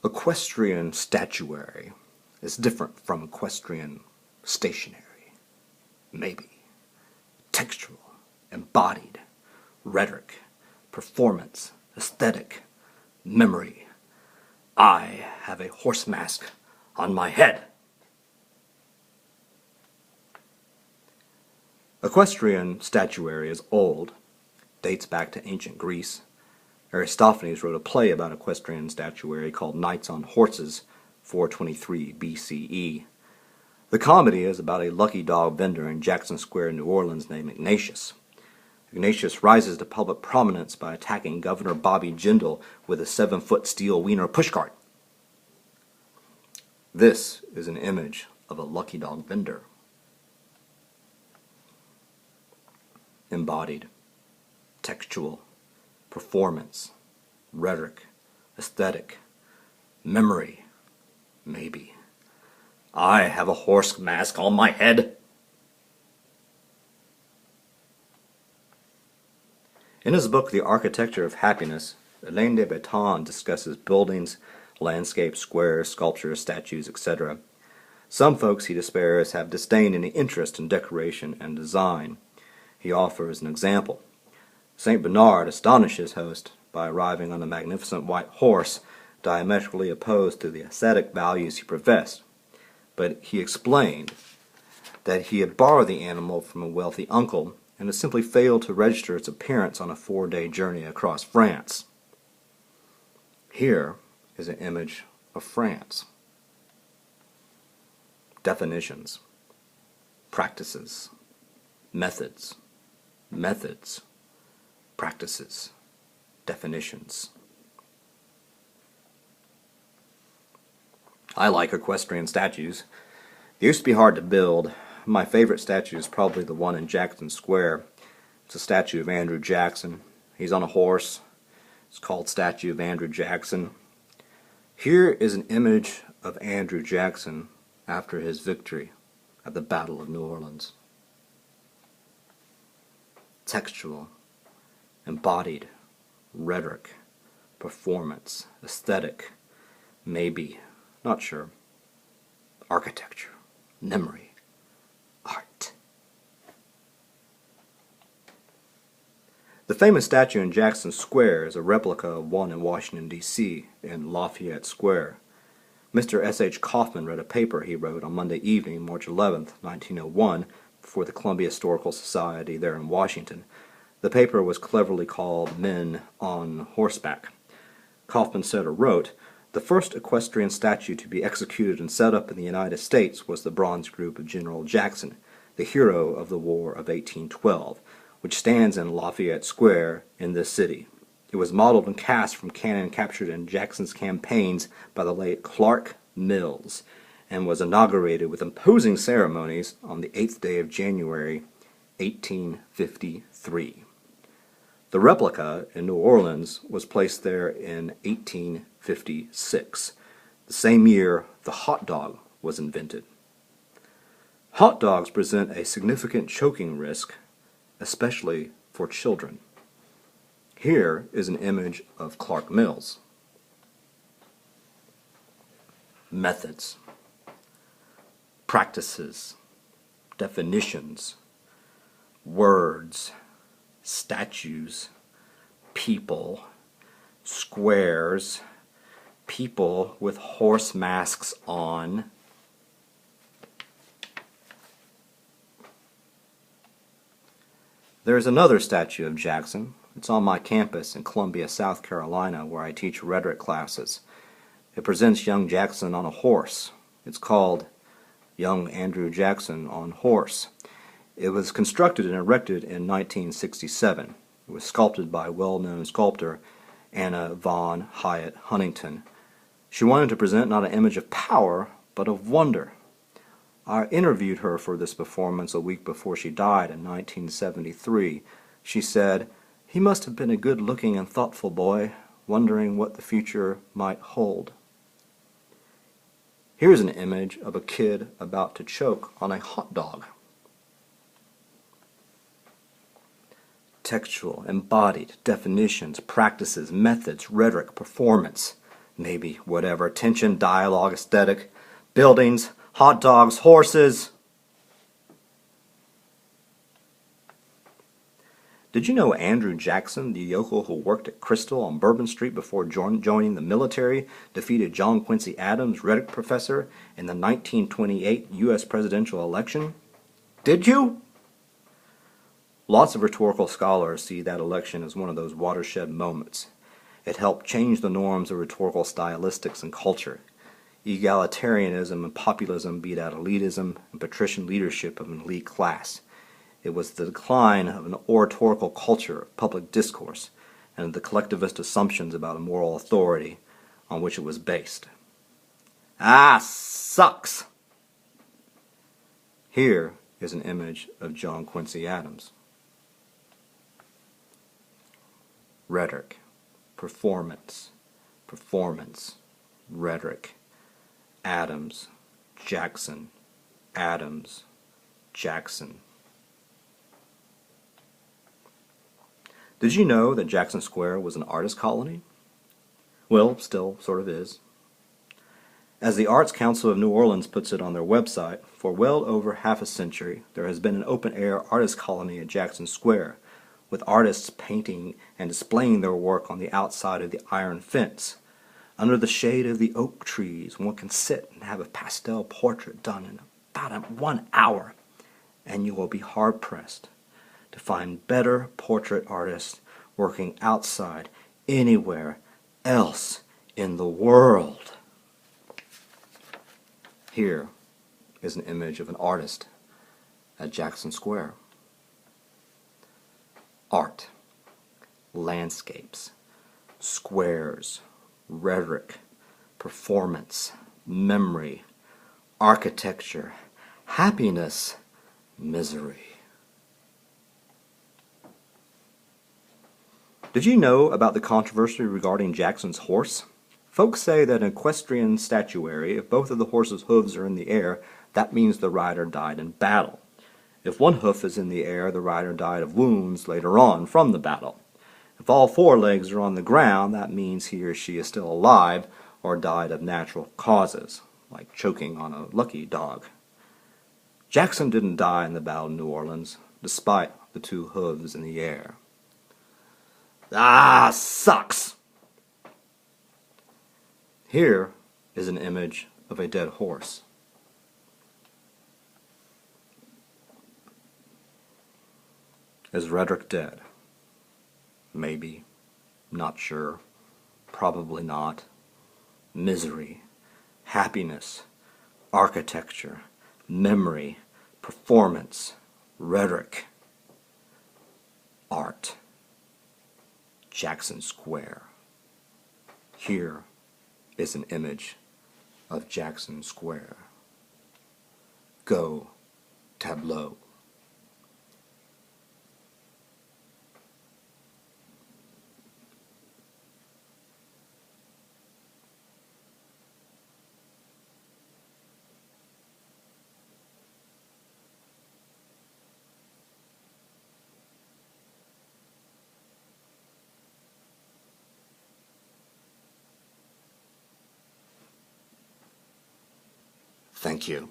Equestrian statuary is different from equestrian stationery. Maybe. Textual, embodied, rhetoric, performance, aesthetic, memory. I have a horse mask on my head. Equestrian statuary is old, dates back to ancient Greece. Aristophanes wrote a play about equestrian statuary called Knights on Horses, 423 BCE. The comedy is about a lucky dog vendor in Jackson Square, New Orleans, named Ignatius. Ignatius rises to public prominence by attacking Governor Bobby Jindal with a 7-foot steel wiener pushcart. This is an image of a lucky dog vendor. Embodied, textual, performance, rhetoric, aesthetic, memory, maybe. I have a horse mask on my head. In his book, The Architecture of Happiness, Alain de Botton discusses buildings, landscapes, squares, sculptures, statues, etc. Some folks, he despairs, have disdained any interest in decoration and design. He offers an example. St. Bernard astonished his host by arriving on a magnificent white horse diametrically opposed to the aesthetic values he professed. But he explained that he had borrowed the animal from a wealthy uncle and had simply failed to register its appearance on a 4-day journey across France. Here is an image of France. Definitions, practices, methods, practices, definitions. I like equestrian statues. They used to be hard to build. My favorite statue is probably the one in Jackson Square. It's a statue of Andrew Jackson. He's on a horse. It's called Statue of Andrew Jackson. Here is an image of Andrew Jackson after his victory at the Battle of New Orleans. Textual, embodied, rhetoric, performance, aesthetic, maybe, not sure, architecture, memory, art. The famous statue in Jackson Square is a replica of one in Washington, D.C., in Lafayette Square. Mr. S.H. Kaufman read a paper he wrote on Monday evening, March 11, 1901, for the Columbia Historical Society there in Washington. The paper was cleverly called Men on Horseback. Kaufman said or wrote, "The first equestrian statue to be executed and set up in the United States was the bronze group of General Jackson, the hero of the War of 1812, which stands in Lafayette Square in this city. It was modeled and cast from cannon captured in Jackson's campaigns by the late Clark Mills, and was inaugurated with imposing ceremonies on the 8th day of January, 1853. The replica in New Orleans was placed there in 1856, the same year the hot dog was invented. Hot dogs present a significant choking risk, especially for children. Here is an image of Clark Mills. Methods, practices, definitions, words, statues, people, squares, people with horse masks on. There is another statue of Jackson. It's on my campus in Columbia, South Carolina, where I teach rhetoric classes. It presents young Jackson on a horse. It's called Young Andrew Jackson on Horse. It was constructed and erected in 1967. It was sculpted by well-known sculptor Anna von Hyatt Huntington. She wanted to present not an image of power, but of wonder. I interviewed her for this performance a week before she died in 1973. She said, "He must have been a good-looking and thoughtful boy, wondering what the future might hold." Here's an image of a kid about to choke on a hot dog. Textual, embodied, definitions, practices, methods, rhetoric, performance, maybe whatever, tension, dialogue, aesthetic, buildings, hot dogs, horses. Did you know Andrew Jackson, the yokel who worked at Crystal on Bourbon Street before joining the military, defeated John Quincy Adams, rhetoric professor, in the 1928 U.S. presidential election? Did you? Lots of rhetorical scholars see that election as one of those watershed moments. It helped change the norms of rhetorical stylistics and culture. Egalitarianism and populism beat out elitism and patrician leadership of an elite class. It was the decline of an oratorical culture of public discourse and the collectivist assumptions about a moral authority on which it was based. Ah, sucks! Here is an image of John Quincy Adams. Rhetoric, performance, rhetoric, Adams, Jackson, Adams, Jackson. Did you know that Jackson Square was an artist colony? Well, still sort of is. As the Arts Council of New Orleans puts it on their website, for well over half a century there has been an open-air artist colony at Jackson Square, with artists painting and displaying their work on the outside of the iron fence. Under the shade of the oak trees, one can sit and have a pastel portrait done in about 1 hour, and you will be hard-pressed to find better portrait artists working outside anywhere else in the world. Here is an image of an artist at Jackson Square. Art, landscapes, squares, rhetoric, performance, memory, architecture, happiness, misery. Did you know about the controversy regarding Jackson's horse? Folks say that in equestrian statuary, if both of the horse's hooves are in the air, that means the rider died in battle. If one hoof is in the air, the rider died of wounds later on from the battle. If all four legs are on the ground, that means he or she is still alive or died of natural causes, like choking on a lucky dog. Jackson didn't die in the Battle of New Orleans, despite the two hooves in the air. Ah, sucks! Here is an image of a dead horse. Is rhetoric dead? Maybe. Not sure. Probably not. Misery. Happiness. Architecture. Memory. Performance. Rhetoric. Art. Jackson Square. Here is an image of Jackson Square. Go, tableau. Thank you.